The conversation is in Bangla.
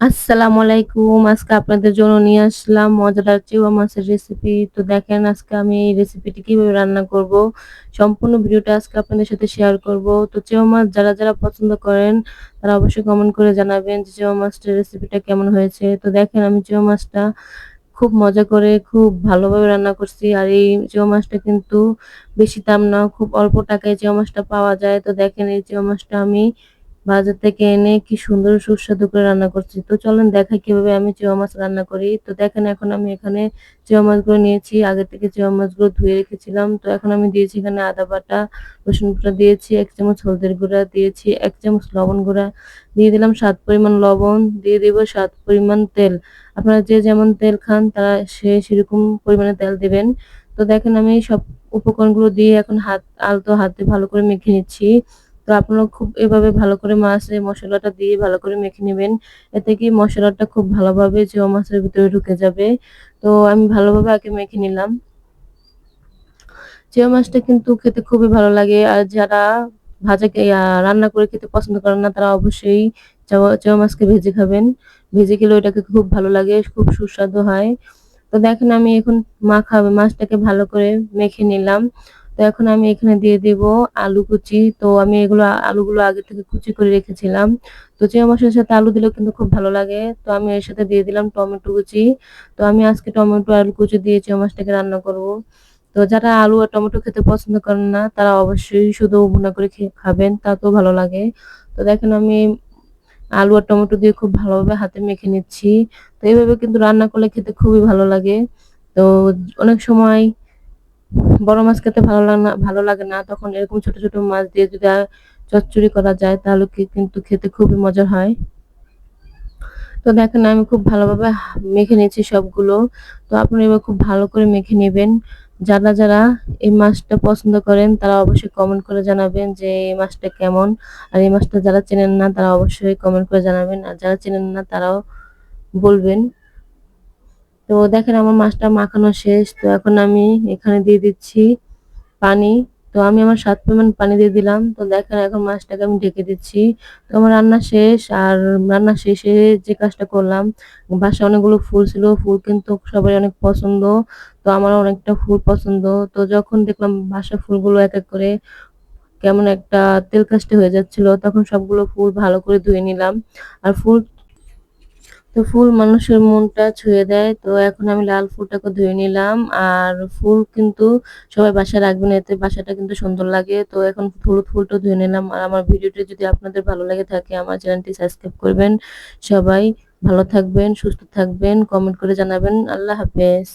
আসসালামু আলাইকুম। আজকে আপনাদের জন্য নিয়ে আসলাম মজাদার চেওয়া মাছের রেসিপি। তো দেখেন আজকে আমি এই রেসিপিটি কিভাবে রান্না করব। সম্পূর্ণ ভিডিওটা আজকে আপনাদের সাথে শেয়ার করব। তো চেওয়া মাছ যারা পছন্দ করেন তারা অবশ্যই কমেন্ট করে জানাবেন যে চেওয়া মাছটার রেসিপিটা কেমন হয়েছে। তো দেখেন আমি চেওয়া মাছটা খুব মজা করে খুব ভালোভাবে রান্না করছি। আর এই চেওয়া মাছটা কিন্তু বেশি দাম না, খুব অল্প টাকায় চেওয়া মাছটা পাওয়া যায়। তো দেখেন এই চেওয়া মাছটা আমি বাজার থেকে এনে কি সুন্দর সুস্বাদু করে রান্না করছি। তো চলেন দেখাই কিভাবে আমি চেওয়া মাছ রান্না করি। তো দেখেন এখন আমি এখানে চেওয়া মাছগুলো নিয়েছি। আগে থেকে চেওয়া মাছগুলো ধুয়ে রেখেছিলাম। তো এখন আমি দিয়েছি এখানে আদা বাটা, রসুন বাটা দিয়েছি, ১ চামচ হলদের গুঁড়া দিয়েছি, ১ চামচ লবণ গুঁড়া, দিয়ে দিলাম স্বাদ পরিমাণ লবণ, দিয়ে দিব স্বাদ পরিমাণ তেল। আপনারা যে যেমন তেল খান তারা সেরকম পরিমাণে তেল দিবেন। তো দেখেন আমি সব উপকরণগুলো দিয়ে এখন আলতো হাতে ভালো করে মেখে নিচ্ছি। তো আপনারা খুব এভাবে ভালো করে মাছের মসলাটা দিয়ে ভালো করে মেখে নিবেন। এতে কি মসলাটা খুব ভালোভাবে চেওয়া মাছের ভিতরে ঢুকে যাবে। তো আমি ভালোভাবে আগে মেখে নিলাম। চেওয়া মাছটা কিন্তু খেতে খুবই ভালো লাগে। আর যারা রান্না করে খেতে পছন্দ করেন না তারা অবশ্যই চেওয়া মাছকে ভেজে খাবেন। ভেজে খেলে ওইটাকে খুব ভালো লাগে, খুব সুস্বাদু হয়। তো দেখেন আমি এখন মাছটাকে ভালো করে মেখে নিলাম। তো এখন আমি এখানে দিয়ে দিব আলু কুচি। তো আমি আলুগুলো আগে থেকে কুচি করে রেখেছিলাম। তো চেয়া মাছের সাথে আলু দিলেও কিন্তু খুব ভালো লাগে। তো আমি এর সাথে দিয়ে দিলাম টমেটো কুচি। তো আমি আজকে টমেটো আলু কুচি দিয়ে চেয়া মাছটাকে রান্না করব। তো যারা আলু আর টমেটো খেতে পছন্দ করেন না তারা অবশ্যই শুধু ভুনা করে খাবেন, তাতেও ভালো লাগে। তো দেখেন আমি আলু আর টমেটো দিয়ে খুব ভালোভাবে হাতে মেখে নিচ্ছি। তো এভাবে কিন্তু রান্না করলে খেতে খুবই ভালো লাগে। তো অনেক সময় বড় মাছ খেতে ভালো লাগে না। তখন এরকম ছোট মাছ দিয়ে যদি চচ্চড়ি করা যায় তাহলে কিন্তু খেতে খুবই মজার হয়। তো দেখেন আমি খুব ভালোভাবে মেখে নিয়েছি সবগুলো। তো আপনারা এবার খুব ভালো করে মেখে নিবেন। যারা এই মাছটা পছন্দ করেন তারা অবশ্যই কমেন্ট করে জানাবেন যে এই মাছটা কেমন। আর এই মাছটা যারা চেনেন না তারা অবশ্যই কমেন্ট করে জানাবেন। আর যারা চেনেন না তারাও বলবেন। তো দেখেন আমার মাছটা মাখানো শেষ। তো এখন আমি এখানে দিয়ে দিচ্ছি পানি। তো আমি আমার স্বাদ পরিমাণ পানি দিয়ে দিলাম। তো দেখেন এখন মাছটাকে আমি ঢেকে দিচ্ছি। তো আমার রান্না শেষ। আর রান্না শেষে যে কাজটা করলাম, বাসায় অনেকগুলো ফুল ছিল। ফুল কিন্তু সবারই অনেক পছন্দ। তো আমারও অনেকটা ফুল পছন্দ। তো যখন দেখলাম বাসার ফুলগুলো এক করে কেমন একটা তেলকাষ্টে হয়ে যাচ্ছিল, তখন সবগুলো ফুল ভালো করে ধুয়ে নিলাম। আর ফুল মানুষের মনটা ছুঁয়ে দেয়। তো এখন আমি লাল ফুলটাকে ধুয়ে নিলাম। আর ফুল কিন্তু সবাই বাসায় রাখবেন, এতে বাসাটা কিন্তু সুন্দর লাগে। তো এখন হলুদ ফুলটা ধুয়ে নিলাম। আর আমার ভিডিওটি যদি আপনাদের ভালো লেগে থাকে আমার চ্যানেলটি সাবস্ক্রাইব করবেন। সবাই ভালো থাকবেন, সুস্থ থাকবেন, কমেন্ট করে জানাবেন। আল্লাহ হাফেজ।